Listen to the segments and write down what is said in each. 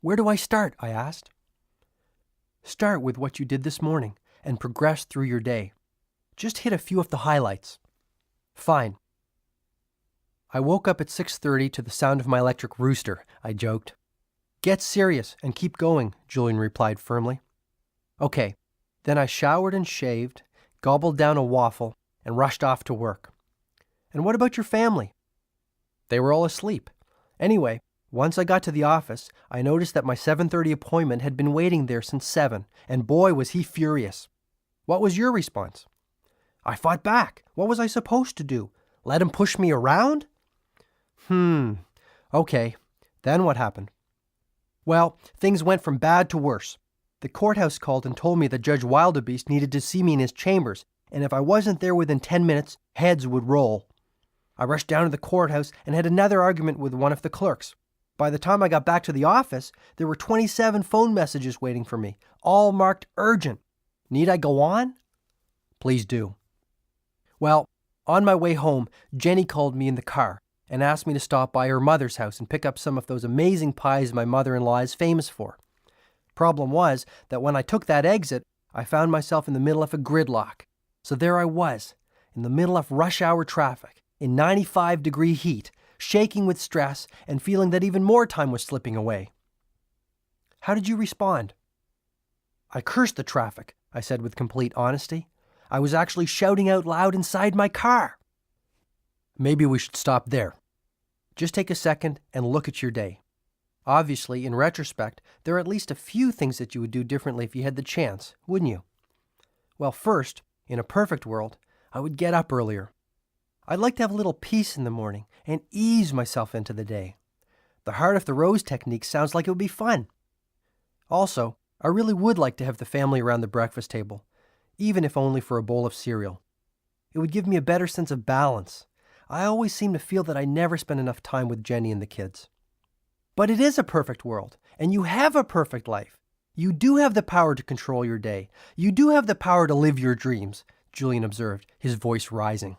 Where do I start? I asked. Start with what you did this morning and progress through your day. Just hit a few of the highlights. Fine. I woke up at 6:30 to the sound of my electric rooster, I joked. Get serious and keep going, Julian replied firmly. Okay, then I showered and shaved, gobbled down a waffle, and rushed off to work. And what about your family? They were all asleep. Anyway, once I got to the office, I noticed that my 7:30 appointment had been waiting there since 7, and boy was he furious. What was your response? I fought back. What was I supposed to do? Let him push me around? Okay. Then what happened? Well, things went from bad to worse. The courthouse called and told me that Judge Wildebeest needed to see me in his chambers, and if I wasn't there within 10 minutes, heads would roll. I rushed down to the courthouse and had another argument with one of the clerks. By the time I got back to the office, there were 27 phone messages waiting for me, all marked urgent. Need I go on? Please do. Well, on my way home, Jenny called me in the car and asked me to stop by her mother's house and pick up some of those amazing pies my mother-in-law is famous for. Problem was that when I took that exit, I found myself in the middle of a gridlock. So there I was, in the middle of rush hour traffic, in 95-degree heat, shaking with stress and feeling that even more time was slipping away. How did you respond? I cursed the traffic, I said with complete honesty. I was actually shouting out loud inside my car. Maybe we should stop there. Just take a second and look at your day. Obviously, in retrospect, there are at least a few things that you would do differently if you had the chance, wouldn't you? Well, first, in a perfect world, I would get up earlier. I'd like to have a little peace in the morning and ease myself into the day. The heart of the rose technique sounds like it would be fun. Also, I really would like to have the family around the breakfast table, even if only for a bowl of cereal. It would give me a better sense of balance. I always seem to feel that I never spend enough time with Jenny and the kids. But it is a perfect world, and you have a perfect life. You do have the power to control your day. You do have the power to live your dreams, Julian observed, his voice rising.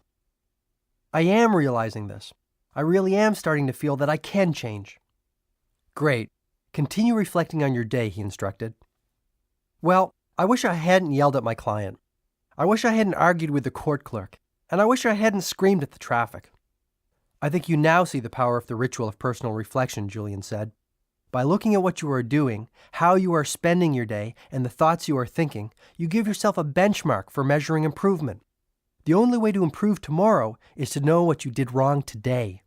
I am realizing this. I really am starting to feel that I can change. Great. Continue reflecting on your day, he instructed. Well, I wish I hadn't yelled at my client. I wish I hadn't argued with the court clerk. And I wish I hadn't screamed at the traffic. I think you now see the power of the ritual of personal reflection, Julian said. By looking at what you are doing, how you are spending your day, and the thoughts you are thinking, you give yourself a benchmark for measuring improvement. The only way to improve tomorrow is to know what you did wrong today.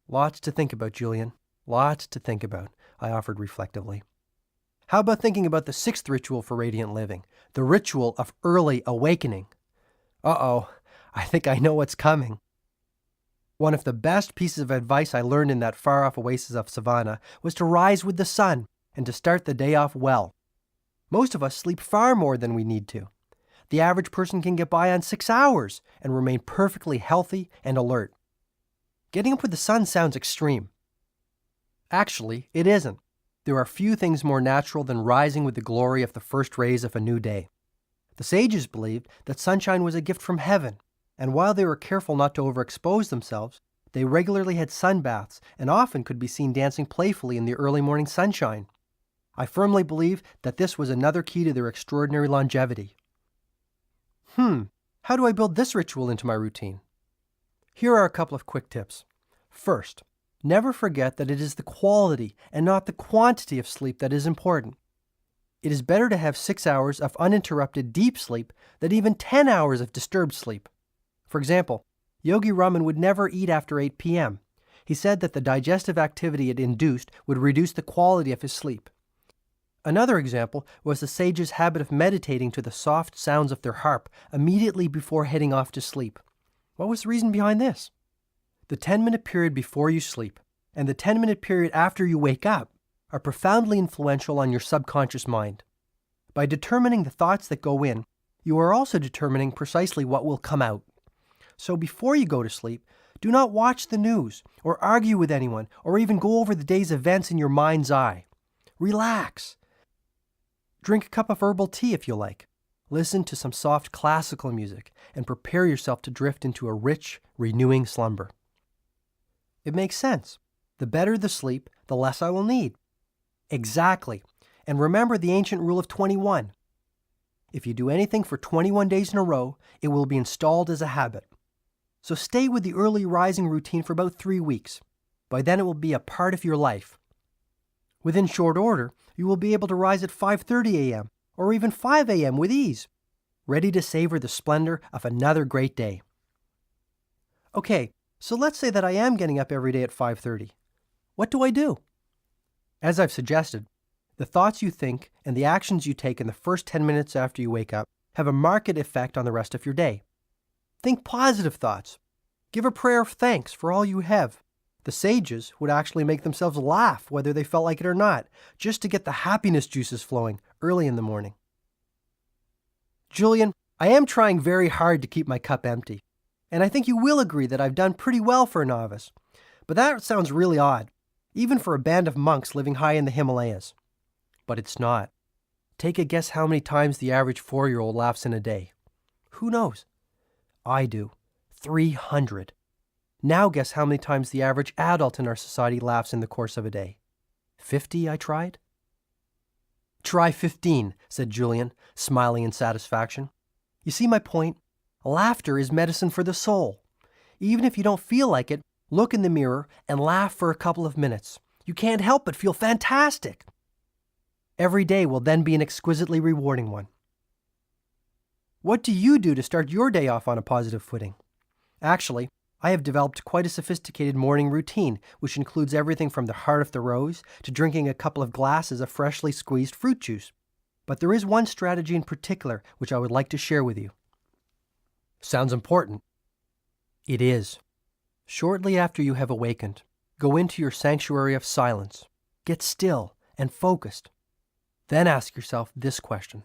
Lots to think about, Julian. Lots to think about, I offered reflectively. How about thinking about the sixth ritual for radiant living, the ritual of early awakening? Uh-oh, I think I know what's coming. One of the best pieces of advice I learned in that far-off oasis of savannah was to rise with the sun and to start the day off well. Most of us sleep far more than we need to. The average person can get by on 6 hours and remain perfectly healthy and alert. Getting up with the sun sounds extreme. Actually, it isn't. There are few things more natural than rising with the glory of the first rays of a new day. The sages believed that sunshine was a gift from heaven, and while they were careful not to overexpose themselves, they regularly had sun baths and often could be seen dancing playfully in the early morning sunshine. I firmly believe that this was another key to their extraordinary longevity. How do I build this ritual into my routine? Here are a couple of quick tips. First, never forget that it is the quality and not the quantity of sleep that is important. It is better to have 6 hours of uninterrupted deep sleep than even 10 hours of disturbed sleep. For example, Yogi Raman would never eat after 8 p.m. He said that the digestive activity it induced would reduce the quality of his sleep. Another example was the sage's habit of meditating to the soft sounds of their harp immediately before heading off to sleep. What was the reason behind this? The 10-minute period before you sleep and the 10-minute period after you wake up are profoundly influential on your subconscious mind. By determining the thoughts that go in, you are also determining precisely what will come out. So before you go to sleep, do not watch the news or argue with anyone or even go over the day's events in your mind's eye. Relax. Drink a cup of herbal tea if you like. Listen to some soft classical music and prepare yourself to drift into a rich, renewing slumber. It makes sense. The better the sleep, the less I will need. Exactly. And remember the ancient rule of 21. If you do anything for 21 days in a row, it will be installed as a habit. So stay with the early rising routine for about 3 weeks. By then it will be a part of your life. Within short order, you will be able to rise at 5:30 a.m. or even 5 a.m. with ease, ready to savor the splendor of another great day. Okay, so let's say that I am getting up every day at 5:30. What do I do? As I've suggested, the thoughts you think and the actions you take in the first 10 minutes after you wake up have a marked effect on the rest of your day. Think positive thoughts. Give a prayer of thanks for all you have. The sages would actually make themselves laugh whether they felt like it or not, just to get the happiness juices flowing early in the morning. Julian, I am trying very hard to keep my cup empty, and I think you will agree that I've done pretty well for a novice. But that sounds really odd, even for a band of monks living high in the Himalayas. But it's not. Take a guess how many times the average 4-year-old laughs in a day. Who knows? I do. 300. Now guess how many times the average adult in our society laughs in the course of a day. 50, I tried? Try 15, said Julian, smiling in satisfaction. You see my point? Laughter is medicine for the soul. Even if you don't feel like it, look in the mirror and laugh for a couple of minutes. You can't help but feel fantastic. Every day will then be an exquisitely rewarding one. What do you do to start your day off on a positive footing? Actually, I have developed quite a sophisticated morning routine, which includes everything from the heart of the rose to drinking a couple of glasses of freshly squeezed fruit juice. But there is one strategy in particular which I would like to share with you. Sounds important. It is. Shortly after you have awakened, go into your sanctuary of silence. Get still and focused. Then ask yourself this question: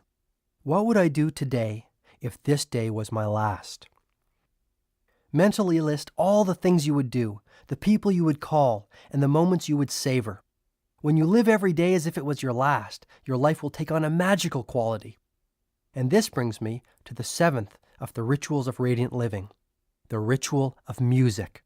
what would I do today if this day was my last? Mentally list all the things you would do, the people you would call, and the moments you would savor. When you live every day as if it was your last, your life will take on a magical quality. And this brings me to the 7th of the rituals of radiant living, the ritual of music.